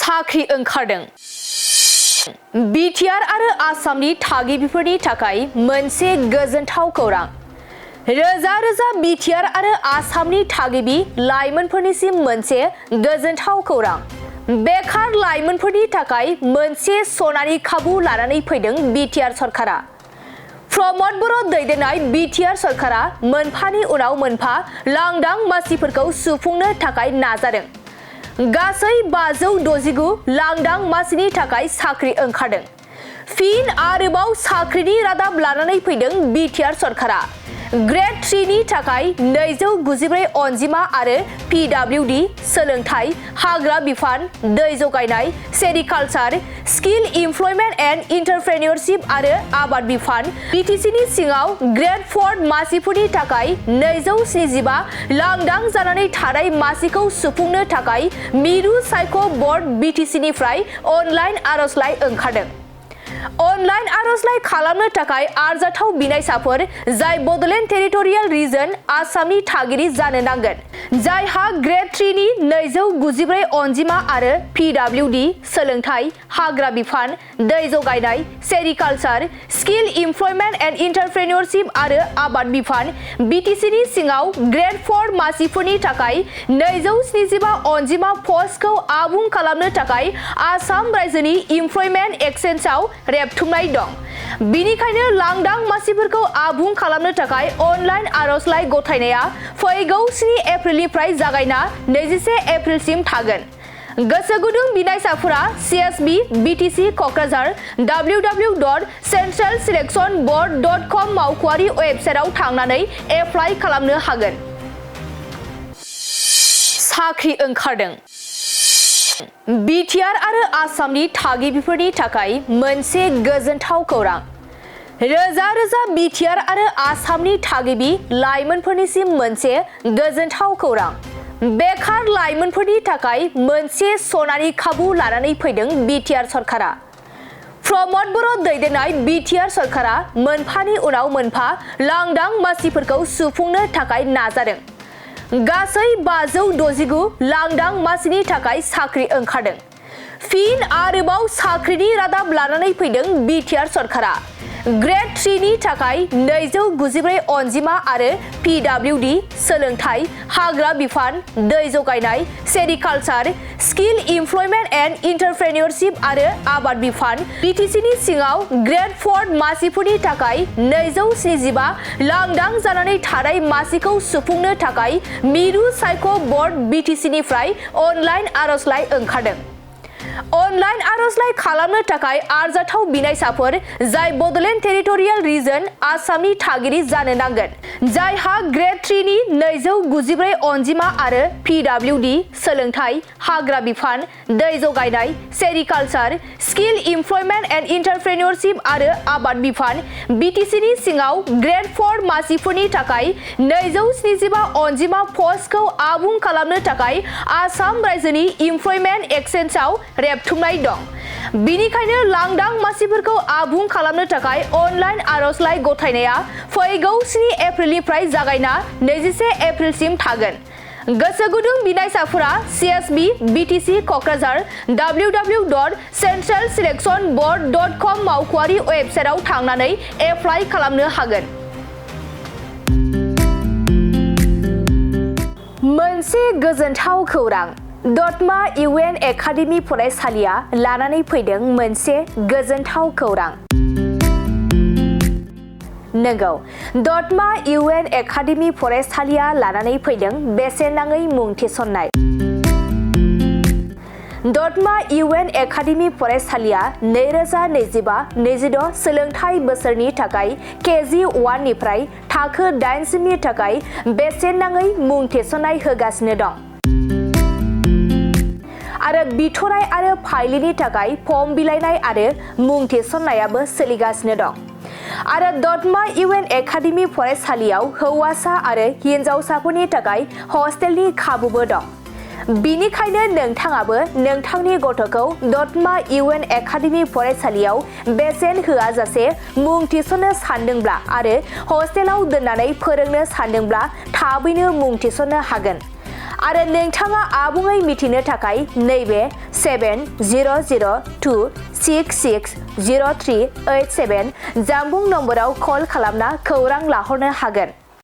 साख्रि ओंखारदों। बिटिआर आरो आसामनि थागिबिफोरनि थाखाय मोनसे गोजोनथाव खौरां। रोजा रोजा बिटिआर आरो आसामनि थागिबि लाइमोनफोरनिसिम मोनसे गोजोनथाव खौरां। बेखार लाइमोनफोरनि थाखाय मोनसे सनानि खाबु लानानै फैदों बिटिआर सरकारा। प्रमद बर' दैदेननाय बिटिआर सरकारा मोनफानि उनाव मोनफा लांदां मासिफोरखौ सुफुंनो थाखाय नाजादों। गासै 569 लांदां मासिनि थाखाय साख्रि ओंखारदों। फिन आरोबाव साख्रिनि रादाब लानानै फैदों बिटिआर सरकारा। ग्रेड 3 नि थाखाय 294 अनजिमा आरो पिडब्लिउडि सोलोंथाइ, हाग्रा बिफान, दै जगायनाय, सेरिकालचार, स्किल इमप्लयमेन्ट एन्ड एन्टारप्रेन्योरशिप आरो आबाद बिफान बिटिसिनि सिङाव ग्रेड 4 मासिफोरनि थाखाय 275 लांदां जानानै थानाय मासिखौ सुफुंनो थाखाय मिरु सायख' बर्ड बिटिसिनिफ्राय अनलाइन आर'जलाइ ओंखारदों। अनलाइन आर'जलाइ खालामनो थाखाय आरजाथाव बिनायसाफोर जाय बड'लेण्ड टेरिटरियेल रिजन आसामनि थागिरि जानो नांगोन, जायहा ग्रेड 3 नि 294 अनजिमा आरो पिडब्लिउडि सोलोंथाइ, हाग्रा बिफान, दै जगायनाय, सेरिकालचार, स्किल इमप्लयमेन्ट एन्ड एन्टारप्रेन्योरशिप आरो आबाद बिफान बिटिसिनि सिङाव ग्रेड 4 मासिफोरनि थाखाय 275 अनजिमा पस्टखौ आबुं खालामनो थाखाय आसाम रायजोनि इमप्लयमेन्ट एक्सचेन्जआव रेबथुमनाय दं। बिनिखायनो लांदां मासिफोरखौ आबुं खालामनो थाखाय अनलाइन आर'जलाइ गथायनाया फैगौ 7 एप्रिलनिफ्राय जागायना 21 एप्रिलसिम थागोन। गोसो गुदुं बिनायसाफोरा CSB BTC क'क्राझार www.centralselectionboard.com मावख'आरि वेबसाइटआव थांनानै एप्लाइ खालामनो हागोन। साख्रि ओंखारदों। बिटिआर आरो आसामनि थागिबिफोरनि थाखाय मोनसे गोजोनथाव खौरां। रोजा रोजा बिटिआर आरो आसामनि थागिबि लाइमोनफोरनिसिम मोनसे गोजोनथाव खौरां। बेखार लाइमोनफोरनि थाखाय मोनसे सनानि खाबु लानानै फैदों बिटिआर सरकारा। प्रमद बर' दैदेननाय बिटिआर सरकारा मोनफानि उनाव मोनफा लांदां मासिफोरखौ सुफुंनो थाखाय नाजादों। गासै 569 लांदां मासिनि थाखाय साख्रि ओंखारदों। फिन आरोबाव साख्रिनि रादाब लानानै फैदों बिटिआर सरकारा। ग्रेड 3 नि थाखाय 294 अनजिमा आरो पिडब्लिउडि सोलोंथाइ, हाग्रा बिफान, दै जगायनाय, सेरिकालचार, स्किल इमप्लयमेन्ट एन्ड एन्टारप्रेन्योरशिप आरो आबाद बिफान बिटिसिनि सिङाव ग्रेड 4 मासिफोरनि थाखाय 275 लांदां जानानै थानाय मासिखौ सुफुंनो थाखाय मिरु सायख' बर्ड बिटिसिनिफ्राय अनलाइन आर'जलाइ ओंखारदों। अनलाइन आर'जलाइ खालामनो थाखाय आरजाथाव बिनायसाफोर जाय बड'लेण्ड टेरिटरियेल रिजन आसामनि थागिरि जानो नांगोन, जायहा ग्रेड 3 नि 294 अनजिमा आरो पिडब्लिउडि सोलोंथाइ, हाग्रा बिफान, दै जगायनाय, सेरिकालचार, स्किल इमप्लयमेन्ट एन्ड एन्टारप्रेन्योरशिप आरो आबाद बिफान बिटिसिनि सिङाव ग्रेड 4 मासिफोरनि थाखाय 275 अनजिमा पस्टखौ आबुं खालामनो थाखाय आसाम रायजोनि इमप्लयमेन्ट एक्सचेन्जआव रेबथुमनाय दं। बिनिखायनो लांदां मासिफोरखौ आबुं खालामनो थाखाय अनलाइन आर'जलाइ गथायनाया फैगौ 7 एप्रिलनिफ्राय जागायना 21 एप्रिलसिम थागोन। गोसो गुदुं बिनायसाफोरा CSB BTC क'क्राझार www.centralselectionboard.com मावख'आरि वेबसाइटआव थांनानै एप्लाइ खालामनो हागोन। मोनसे गोजोनथाव खौरां। दतमा UN एकाडेमि फरायसालिया लानानै फैदों मोनसे गोजोनथाव खौरां। नंगौ, दतमा UN एकाडेमि फरायसालिया लानानै फैदों बेसेन नाङै मुं थिसननाय। दतमा UN एकाडेमि फरायसालिया 2025-26 सोलोंथाइ बोसोरनि थाखाय KG 1 निफ्राय थाखो 8 सिमनि थाखाय बेसेन नाङै मुं थिसननाय होगासिनो दं। आरो बिथराय आरो फाइलिनि थाखाय फर्म बिलाइनाय आरो मुं थिसननायाबो सोलिगासिनो दं। आरो दतमा UN एकाडेमि फरायसालियाव हौवासा आरो हिनजावसाफोरनि थाखाय हस्टेलनि खाबुबो दं। बिनिखायनो नोंथाङाबो नोंथांनि गथ'खौ दतमा UN एकाडेमि फरायसालियाव बेसेन होआजासे मुं थिसननो सानदोंब्ला आरो हस्टेलाव दोननानै फोरोंनो सानदोंब्ला थाबैनो मुं थिसननो हागोन। आरो नोंथाङा आबुङै मिथिनो थाखाय नैबे 7002660387 जानबुं नम्बराव कल खालामना खौरां लाहरनो हागोन।